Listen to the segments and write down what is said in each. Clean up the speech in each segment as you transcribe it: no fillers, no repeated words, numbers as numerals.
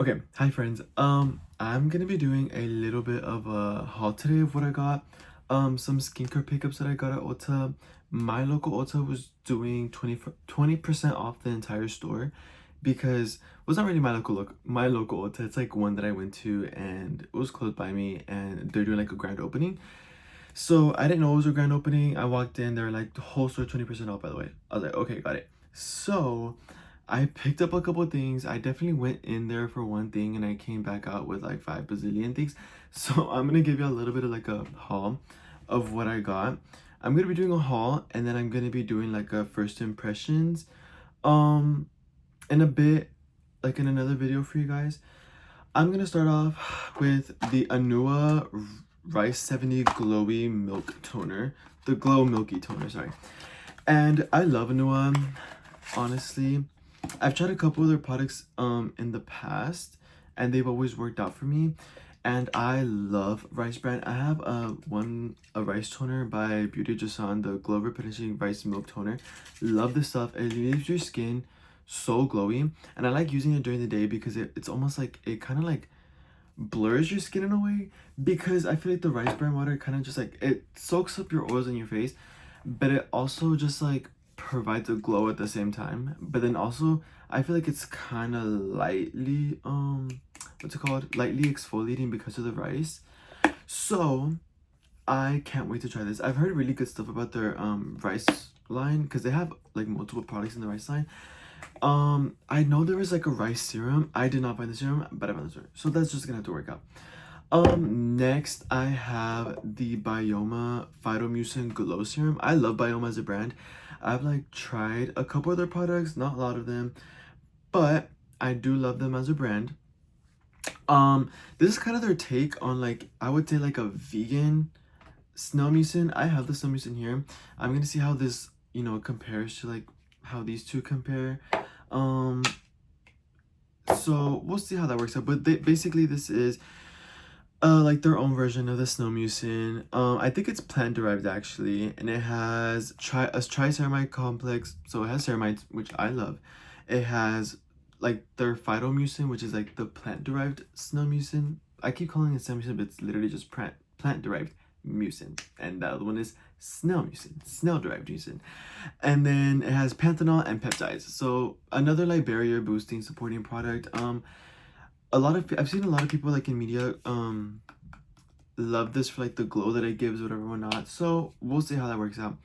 Okay, hi friends. I'm gonna be doing a little bit of a haul today of what I got. Some skincare pickups that I got at Ulta. My local Ulta was doing 20% off the entire store because it wasn't really my local Ulta. It's like one that I went to and it was close by me and they're doing like a grand opening. So I didn't know it was a grand opening. I walked in, they're like the whole store 20% off, by the way. I was like, okay, got it. So I picked up a couple of things. I definitely went in there for one thing and I came back out with like 5 bazillion things. So I'm gonna give you a little bit of like a haul of what I got. I'm gonna be doing a haul and then I'm gonna be doing like a first impressions um in a bit, like in another video for you guys. I'm gonna start off with the Anua Rice 70 Glowy Milk Toner. The Glow Milky Toner, sorry. And I love Anua, honestly. I've tried a couple of their products in the past and they've always worked out for me. And I love Rice brand. I have a rice toner by Beauty Jason, the Glow Replenishing Rice Milk Toner. Love this stuff. It leaves your skin so glowy, and I like using it during the day because it's almost like it kind of like blurs your skin in a way, because I feel like the rice brand water kind of just like it soaks up your oils in your face, but it also just like provides a glow at the same time. But then also I feel like it's kind of lightly what's it called, lightly exfoliating because of the rice. So I can't wait to try this. I've heard really good stuff about their rice line because they have like multiple products in the rice line. I know there was like a rice serum. I did not find the serum, but I found the serum. So that's just gonna have to work out. Next I have the Bioma Phytomucin Glow Serum. I love Bioma as a brand. I've like tried a couple of their products, not a lot of them, but I do love them as a brand. This is kind of their take on, like, I would say like a vegan snail mucin. I have the snail mucin here. I'm gonna see how this, compares to like how these two compare. Um, so we'll see how that works out. But basically, this is like their own version of the snow mucin. I think it's plant derived actually, and it has a triceramide complex. So it has ceramides, which I love. It has like their phytomucin, which is like the plant derived snow mucin. I keep calling it snow mucin, but it's literally just plant derived mucin, and the other one is snail mucin, snail derived mucin. And then it has panthenol and peptides, so another like barrier boosting supporting product. I've seen a lot of people like in media love this for like the glow that it gives, whatever, whatnot. So we'll see how that works out.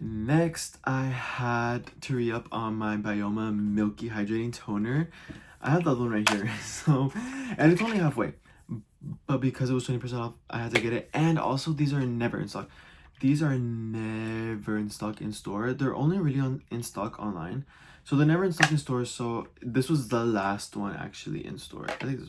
Next, I had to re-up on my Bioma Milky Hydrating Toner. I have the other one right here. So, and it's only halfway, but because it was 20% off, I had to get it. And also, these are never in stock. These are never in stock in store. They're only really in stock online. So they're never in stock in stores. So this was the last one actually in store. I think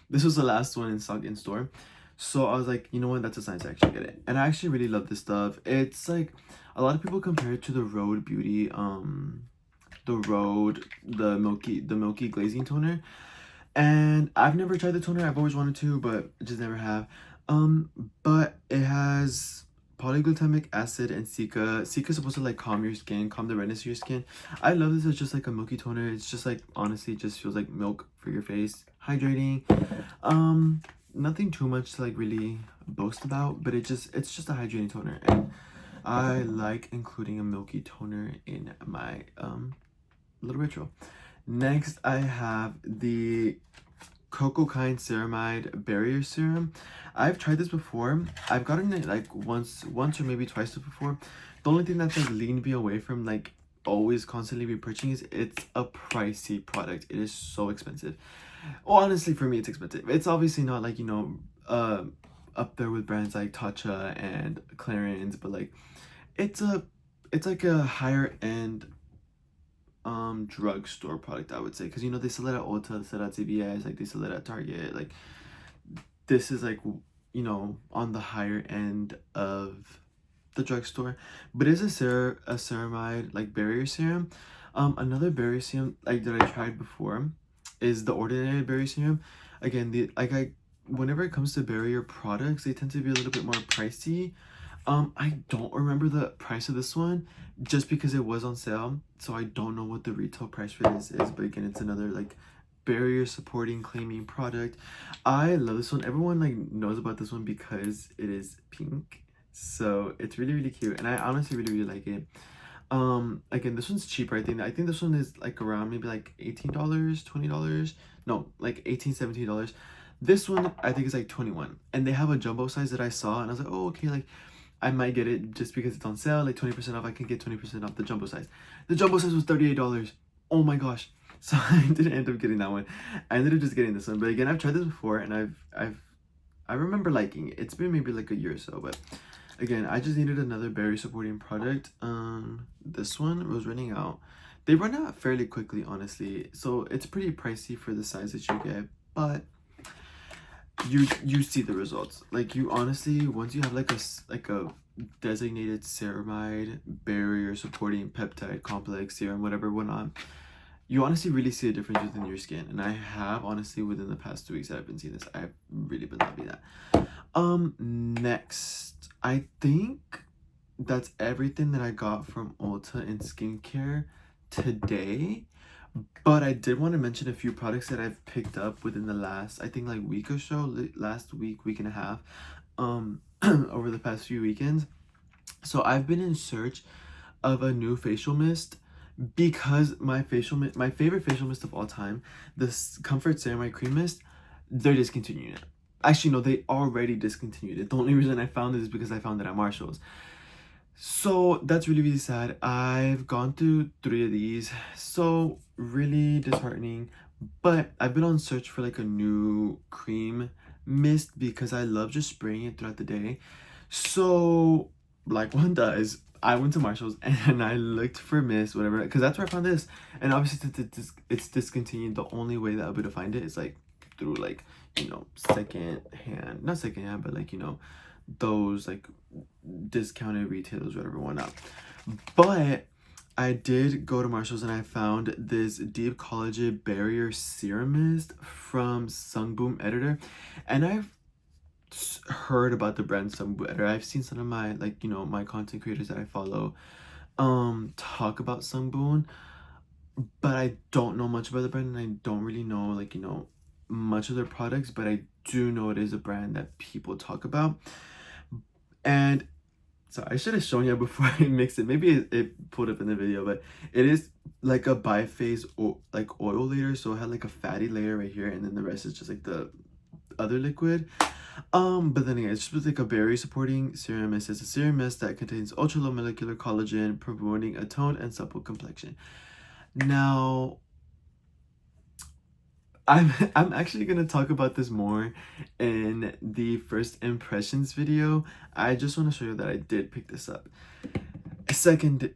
this was the last one in stock in store. So I was like, you know what, that's a sign to actually get it. And I actually really love this stuff. It's like a lot of people compare it to the Rhode Beauty, the milky glazing toner. And I've never tried the toner. I've always wanted to, but just never have. But it has polyglutamic acid and cica. Cica is supposed to like calm your skin, calm the redness of your skin. I love this as just like a milky toner. It's just like, honestly, just feels like milk for your face, hydrating. Nothing too much to like really boast about, but it's just a hydrating toner, and I like including a milky toner in my little ritual. Next, I have the Cocoa Kind Ceramide Barrier Serum. I've tried this before. I've gotten it like once or maybe twice before. The only thing that's like leaned me away from like always constantly repurchasing is it's a pricey product. It is so expensive. Well, honestly, for me, it's expensive. It's obviously not like, up there with brands like Tatcha and Clarins, but like it's like a higher end drugstore product, I would say, because they sell it at Ulta, they sell it at CVS, like they sell it at Target. Like this is like, on the higher end of the drugstore, but it's a ceramide like barrier serum. Another barrier serum like that I tried before is the Ordinary Berry Serum. Again, whenever it comes to barrier products, they tend to be a little bit more pricey. I don't remember the price of this one just because it was on sale, so I don't know what the retail price for this is. But again, it's another like barrier supporting claiming product. I love this one. Everyone like knows about this one because it is pink, so it's really really cute, and I honestly really really like it. Again, this one's cheaper. I think this one is like around maybe like $18, $20. No, like 18, $17. This one I think is like 21, and they have a jumbo size that I saw, and I was like, oh okay, like I might get it just because it's on sale, like 20% off. I can get 20% off the jumbo size. The jumbo size was $38. Oh my gosh. So I didn't end up getting that one. I ended up just getting this one. But again, I've tried this before, and I remember liking it. It's been maybe like a year or so, but again, I just needed another berry supporting product. This one was running out. They run out fairly quickly, honestly. So it's pretty pricey for the size that you get, but you see the results. Like, you honestly, once you have like a designated ceramide barrier supporting peptide complex serum, whatever went on, you honestly really see a difference within your skin. And I have honestly, within the past 2 weeks that I've been seeing this, I've really been loving that. Next, I think that's everything that I got from Ulta in skincare today. But I did want to mention a few products that I've picked up within the last, I think, like week or so, last week and a half, over the past few weekends. So I've been in search of a new facial mist because my favorite facial mist of all time, this Comfort Ceramide Cream Mist, they're discontinuing it. Actually, no, they already discontinued it. The only reason I found it is because I found it at Marshall's. So that's really really sad. I've gone through 3 of these, so really disheartening. But I've been on search for like a new cream mist because I love just spraying it throughout the day. So like one does, I went to Marshall's and I looked for mist, whatever, because that's where I found this. And obviously it's discontinued. The only way that I'll be able to find it is like through like, second hand, not second hand, but like, those like discounted retailers, whatever, whatnot. But I did go to Marshall's and I found this deep collagen barrier serum mist from Sungboom Editor, and I've heard about the brand Sungboom Editor. I've seen some of my like my content creators that I follow talk about Sungboom, but I don't know much about the brand, and I don't really know like much of their products, but I do know it is a brand that people talk about. And so I should have shown you before I mix it. Maybe it pulled up in the video, but it is like a biphase like oil layer. So it had like a fatty layer right here, and then the rest is just like the other liquid. But then again, it's just like a berry supporting serum mist. It's a serum mist that contains ultra low molecular collagen, promoting a toned and supple complexion. Now, I'm actually gonna talk about this more in the first impressions video. I just want to show you that I did pick this up. Second,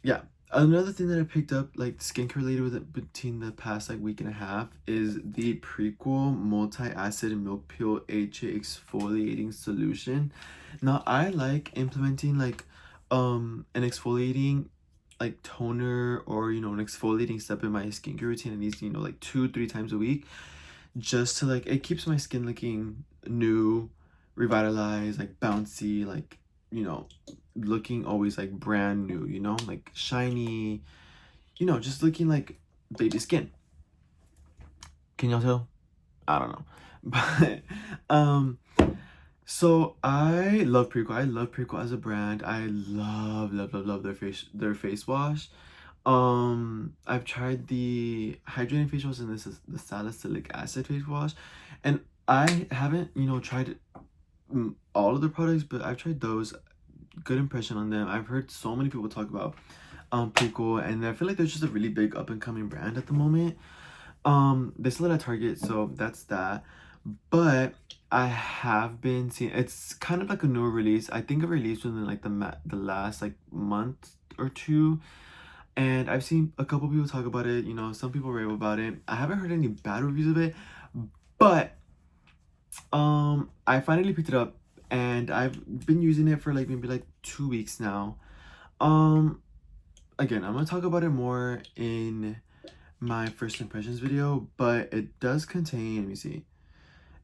yeah, another thing that I picked up, like skincare related with it between the past like week and a half, is the Prequel multi-acid milk peel HA exfoliating solution. Now I like implementing like an exfoliating like toner or an exfoliating step in my skincare routine at least like 2-3 times a week, just to like, it keeps my skin looking new, revitalized, like bouncy, like looking always like brand new, like shiny, just looking like baby skin. Can y'all tell? I don't know. But so I love Prequel. I love Prequel as a brand. I love their face wash. I've tried the hydrating face wash, and this is the salicylic acid face wash, and I haven't tried all of the products, but I've tried those. Good impression on them. I've heard so many people talk about Prequel, and I feel like they're just a really big up and coming brand at the moment. They still at Target, so that's that. But I have been seeing, it's kind of like a newer release. I think it released within like the last like month or two, and I've seen a couple people talk about it. Some people rave about it. I haven't heard any bad reviews of it, but I finally picked it up, and I've been using it for like maybe like 2 weeks now. Again, I'm gonna talk about it more in my first impressions video, but it does contain, let me see,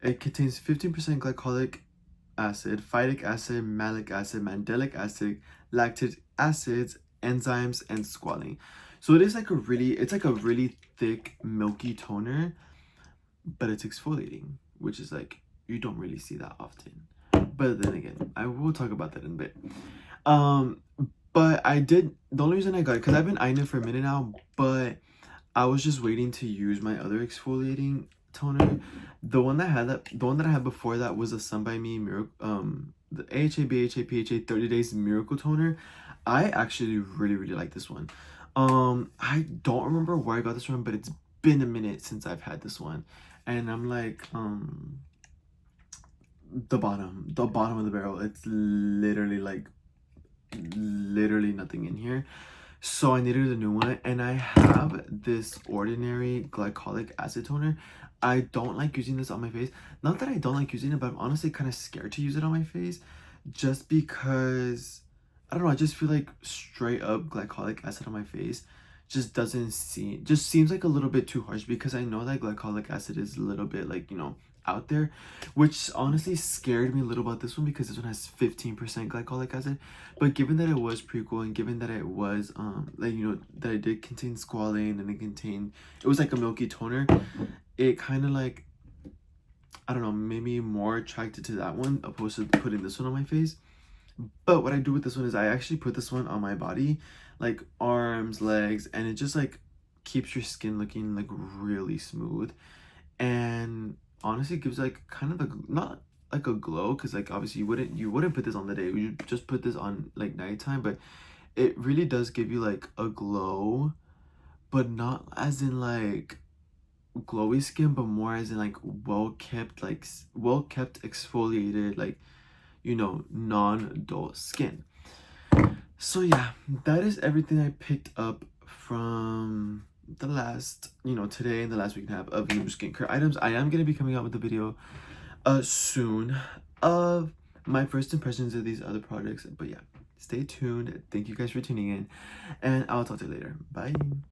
it contains 15% glycolic acid, phytic acid, malic acid, mandelic acid, lactic acids, enzymes, and squalene. So it is like it's like a really thick milky toner, but it's exfoliating, which is like, you don't really see that often. But then again, I will talk about that in a bit. Um, but the only reason I got it, because I've been eyeing it for a minute now, but I was just waiting to use my other exfoliating toner. The one that I had before that was a Sun by Me Miracle, the AHA, BHA, PHA 30 Days Miracle Toner. I actually really like this one. I don't remember where I got this from, but it's been a minute since I've had this one. And I'm like, the bottom of the barrel. It's literally like, literally nothing in here. So I needed a new one, and I have this ordinary glycolic acid toner. I don't like using this on my face. Not that I don't like using it, but I'm honestly kind of scared to use it on my face, just because, I don't know, I just feel like straight up glycolic acid on my face just seems like a little bit too harsh, because I know that glycolic acid is a little bit like, out there, which honestly scared me a little about this one, because this one has 15% glycolic acid. But given that it was prequel, and given that it was like, that it did contain squalane, and it was like a milky toner, it kind of like, I don't know, made me more attracted to that one opposed to putting this one on my face. But what I do with this one is I actually put this one on my body, like arms, legs, and it just like keeps your skin looking like really smooth, and honestly gives like kind of a, not like a glow, because like obviously you wouldn't put this on the day, you just put this on like nighttime, but it really does give you like a glow, but not as in like glowy skin, but more as in like well kept, like well kept exfoliated, like, non-dull skin. So yeah, that is everything I picked up from the last, today and the last week and a half of new skincare items. I am going to be coming out with a video soon of my first impressions of these other products. But yeah, stay tuned. Thank you guys for tuning in, and I'll talk to you later. Bye.